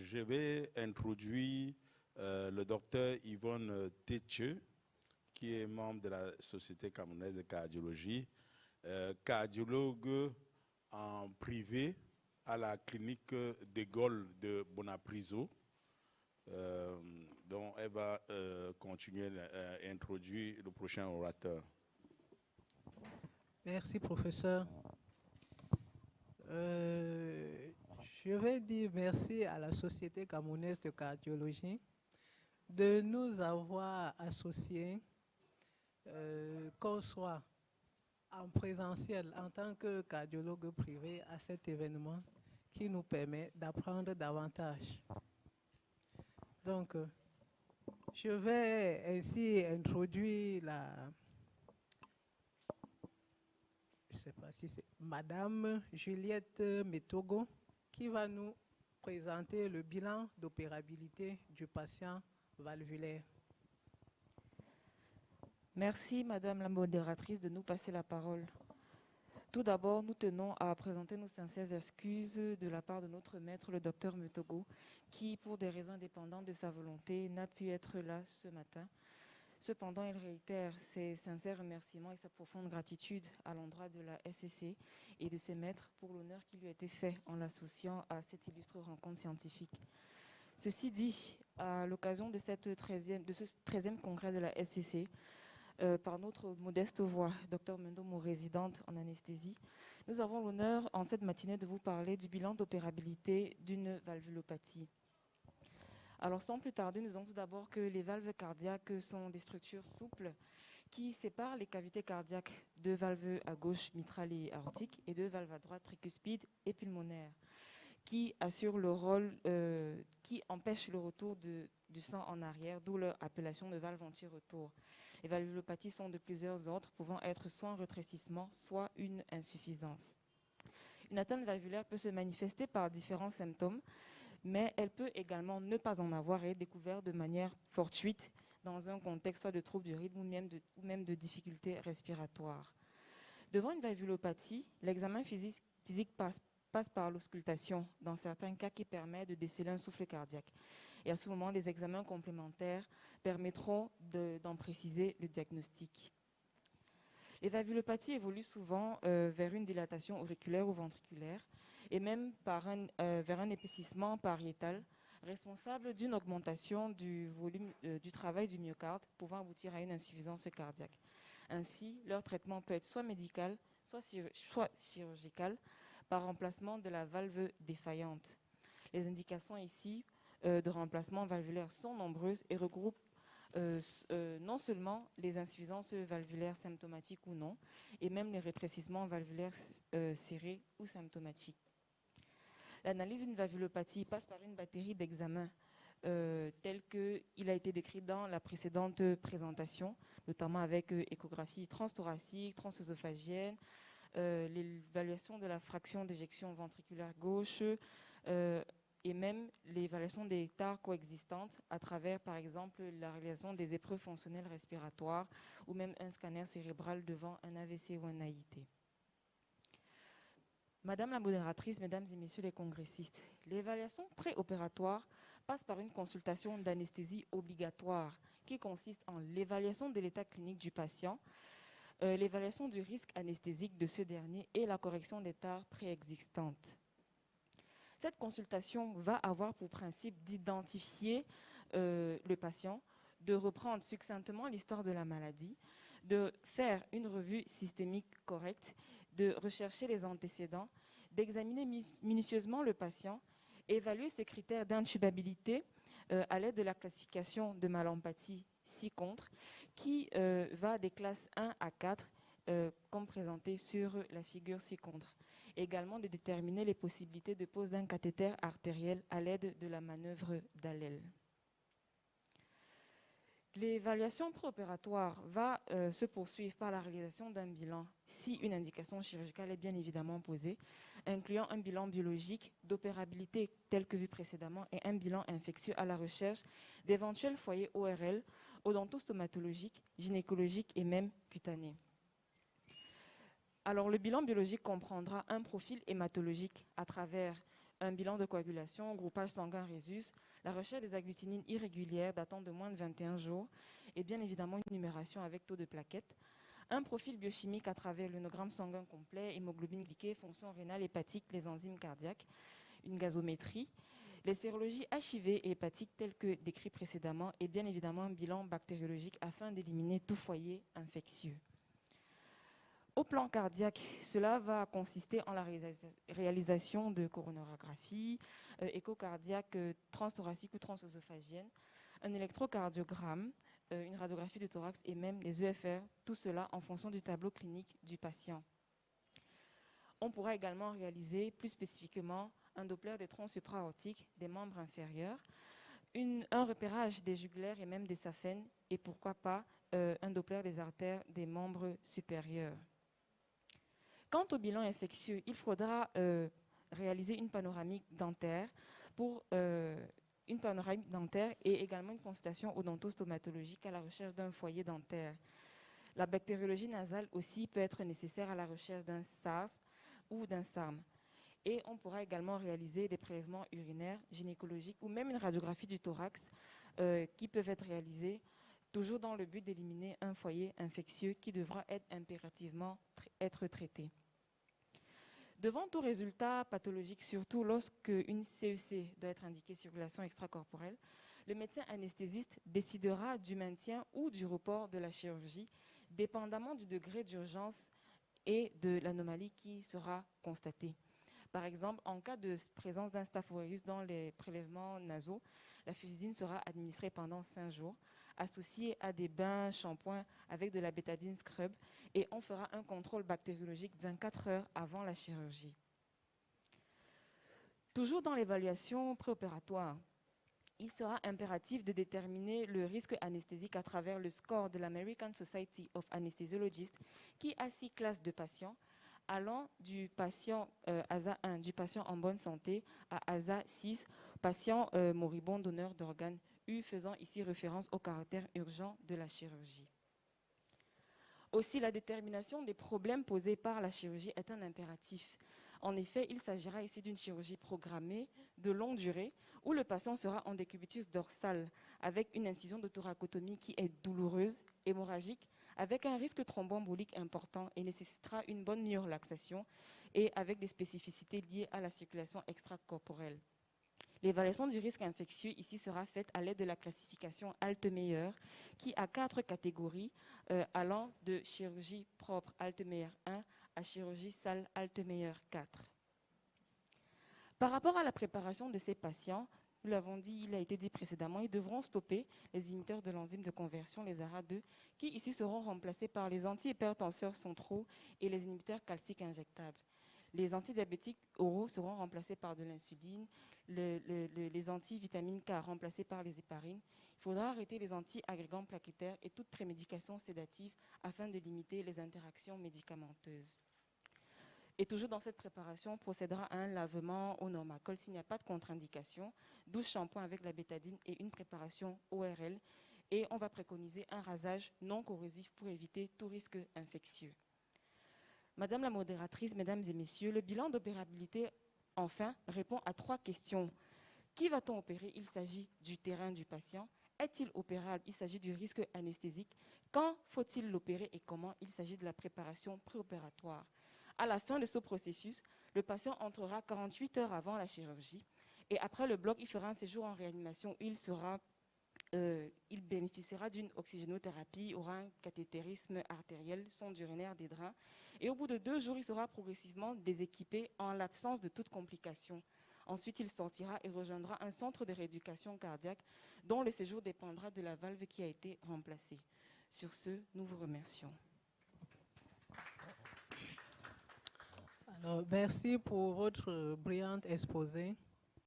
je vais introduire le docteur Yvonne Tétche, qui est membre de la Société camerounaise de cardiologie, cardiologue en privé à la clinique de Gaulle de Bonapriso. Donc, elle va continuer à introduire le prochain orateur. Merci, professeur. Je vais dire merci à la Société camerounaise de cardiologie de nous avoir associés, qu'on soit en présentiel en tant que cardiologue privé à cet événement qui nous permet d'apprendre davantage. Donc, je vais ainsi introduire je ne sais pas si c'est Madame Juliette Metogo qui va nous présenter le bilan d'opérabilité du patient valvulaire. Merci Madame la modératrice de nous passer la parole. Tout d'abord, nous tenons à présenter nos sincères excuses de la part de notre maître, le docteur Metogo, qui, pour des raisons indépendantes de sa volonté, n'a pu être là ce matin. Cependant, il réitère ses sincères remerciements et sa profonde gratitude à l'endroit de la SCC et de ses maîtres pour l'honneur qui lui a été fait en l'associant à cette illustre rencontre scientifique. Ceci dit, à l'occasion de ce 13e congrès de la SCC, par notre modeste voix, Dr Mendomo, résidente en anesthésie, nous avons l'honneur en cette matinée de vous parler du bilan d'opérabilité d'une valvulopathie. Alors sans plus tarder, nous avons tout d'abord que les valves cardiaques sont des structures souples qui séparent les cavités cardiaques, deux valves à gauche mitrale et aortique et deux valves à droite tricuspide et pulmonaire, qui assurent le rôle, qui empêchent le retour du sang en arrière, d'où leur appellation de valve anti-retour. Les valvulopathies sont de plusieurs ordres, pouvant être soit un rétrécissement, soit une insuffisance. Une atteinte valvulaire peut se manifester par différents symptômes, mais elle peut également ne pas en avoir et être découverte de manière fortuite dans un contexte soit de troubles du rythme ou même de difficultés respiratoires. Devant une valvulopathie, l'examen physique passe par l'auscultation, dans certains cas qui permet de déceler un souffle cardiaque. Et à ce moment, des examens complémentaires permettront d'en préciser le diagnostic. Les valvulopathies évoluent souvent vers une dilatation auriculaire ou ventriculaire et même vers un épaississement pariétal responsable d'une augmentation du volume du travail du myocarde pouvant aboutir à une insuffisance cardiaque. Ainsi, leur traitement peut être soit médical, soit chirurgical par remplacement de la valve défaillante. Les indications ici de remplacement valvulaire sont nombreuses et regroupent non seulement les insuffisances valvulaires symptomatiques ou non, et même les rétrécissements valvulaires serrés ou symptomatiques. L'analyse d'une valvulopathie passe par une batterie d'examens tel qu'il a été décrit dans la précédente présentation, notamment avec échographie transthoracique, transœsophagienne, l'évaluation de la fraction d'éjection ventriculaire gauche, et même l'évaluation des tares coexistantes à travers, par exemple, la réalisation des épreuves fonctionnelles respiratoires ou même un scanner cérébral devant un AVC ou un AIT. Madame la modératrice, mesdames et messieurs les congressistes, l'évaluation préopératoire passe par une consultation d'anesthésie obligatoire qui consiste en l'évaluation de l'état clinique du patient, l'évaluation du risque anesthésique de ce dernier et la correction des tares préexistantes. Cette consultation va avoir pour principe d'identifier le patient, de reprendre succinctement l'histoire de la maladie, de faire une revue systémique correcte, de rechercher les antécédents, d'examiner minutieusement le patient, évaluer ses critères d'intubabilité à l'aide de la classification de Mallampati ci-contre, qui va des classes 1 à 4, comme présenté sur la figure ci-contre. Également de déterminer les possibilités de pose d'un cathéter artériel à l'aide de la manœuvre d'Allel. L'évaluation préopératoire va se poursuivre par la réalisation d'un bilan, si une indication chirurgicale est bien évidemment posée, incluant un bilan biologique d'opérabilité tel que vu précédemment et un bilan infectieux à la recherche d'éventuels foyers ORL, odontostomatologiques, gynécologiques et même cutanés. Alors, le bilan biologique comprendra un profil hématologique à travers un bilan de coagulation, groupage sanguin rhésus, la recherche des agglutinines irrégulières datant de moins de 21 jours et bien évidemment une numération avec taux de plaquettes, un profil biochimique à travers l'unogramme sanguin complet, hémoglobine glyquée, fonction rénale, hépatique, les enzymes cardiaques, une gazométrie, les sérologies HIV et hépatiques telles que décrites précédemment et bien évidemment un bilan bactériologique afin d'éliminer tout foyer infectieux. Au plan cardiaque, cela va consister en la réalisation de coronarographie, écho cardiaque transthoracique ou transœsophagienne, un électrocardiogramme, une radiographie du thorax et même les EFR, tout cela en fonction du tableau clinique du patient. On pourra également réaliser plus spécifiquement un Doppler des troncs supra-aortiques des membres inférieurs, un repérage des jugulaires et même des saphènes et pourquoi pas un Doppler des artères des membres supérieurs. Quant au bilan infectieux, il faudra réaliser une panoramique dentaire et également une consultation odontostomatologique à la recherche d'un foyer dentaire. La bactériologie nasale aussi peut être nécessaire à la recherche d'un SARS ou d'un SARM. Et on pourra également réaliser des prélèvements urinaires, gynécologiques ou même une radiographie du thorax qui peuvent être réalisées toujours dans le but d'éliminer un foyer infectieux qui devra être impérativement être traité. Devant tout résultat pathologique, surtout lorsque une CEC doit être indiquée circulation extracorporelle, le médecin anesthésiste décidera du maintien ou du report de la chirurgie, dépendamment du degré d'urgence et de l'anomalie qui sera constatée. Par exemple, en cas de présence d'un Staph aureus dans les prélèvements nasaux, la fusidine sera administrée pendant 5 jours, associée à des bains shampoings avec de la bétadine scrub, et on fera un contrôle bactériologique 24 heures avant la chirurgie. Toujours dans l'évaluation préopératoire, il sera impératif de déterminer le risque anesthésique à travers le score de l'American Society of Anesthesiologists qui a 6 classes de patients, allant du patient ASA 1, du patient en bonne santé, à ASA 6, patient moribond donneur d'organes, faisant ici référence au caractère urgent de la chirurgie. Aussi, la détermination des problèmes posés par la chirurgie est un impératif. En effet, il s'agira ici d'une chirurgie programmée de longue durée où le patient sera en décubitus dorsal avec une incision de thoracotomie qui est douloureuse, hémorragique, avec un risque thromboembolique important et nécessitera une bonne myorelaxation et avec des spécificités liées à la circulation extracorporelle. L'évaluation du risque infectieux ici sera faite à l'aide de la classification Altmeyer qui a 4 catégories allant de chirurgie propre Altmeyer 1 à chirurgie sale Altmeyer 4. Par rapport à la préparation de ces patients, nous l'avons dit, il a été dit précédemment, ils devront stopper les inhibiteurs de l'enzyme de conversion, les ARA2, qui ici seront remplacés par les antihypertenseurs centraux et les inhibiteurs calciques injectables. Les antidiabétiques oraux seront remplacés par de l'insuline, les antivitamines K remplacés par les héparines. Il faudra arrêter les anti-agrégants plaquettaires et toute prémédication sédative afin de limiter les interactions médicamenteuses. Et toujours dans cette préparation, on procédera à un lavement au normacol s'il n'y a pas de contre-indication, 12 shampoings avec la bétadine et une préparation ORL. Et on va préconiser un rasage non corrosif pour éviter tout risque infectieux. Madame la modératrice, mesdames et messieurs, le bilan d'opérabilité, enfin, répond à 3 questions. Qui va-t-on opérer? Il s'agit du terrain du patient. Est-il opérable? Il s'agit du risque anesthésique. Quand faut-il l'opérer et comment? Il s'agit de la préparation préopératoire. À la fin de ce processus, le patient entrera 48 heures avant la chirurgie et après le bloc, il fera un séjour en réanimation où il bénéficiera d'une oxygénothérapie, aura un cathétérisme artériel, sonde urinaire des drains et au bout de 2 jours, il sera progressivement déséquipé en l'absence de toute complication. Ensuite, il sortira et rejoindra un centre de rééducation cardiaque dont le séjour dépendra de la valve qui a été remplacée. Sur ce, nous vous remercions. Alors, merci pour votre brillante exposé.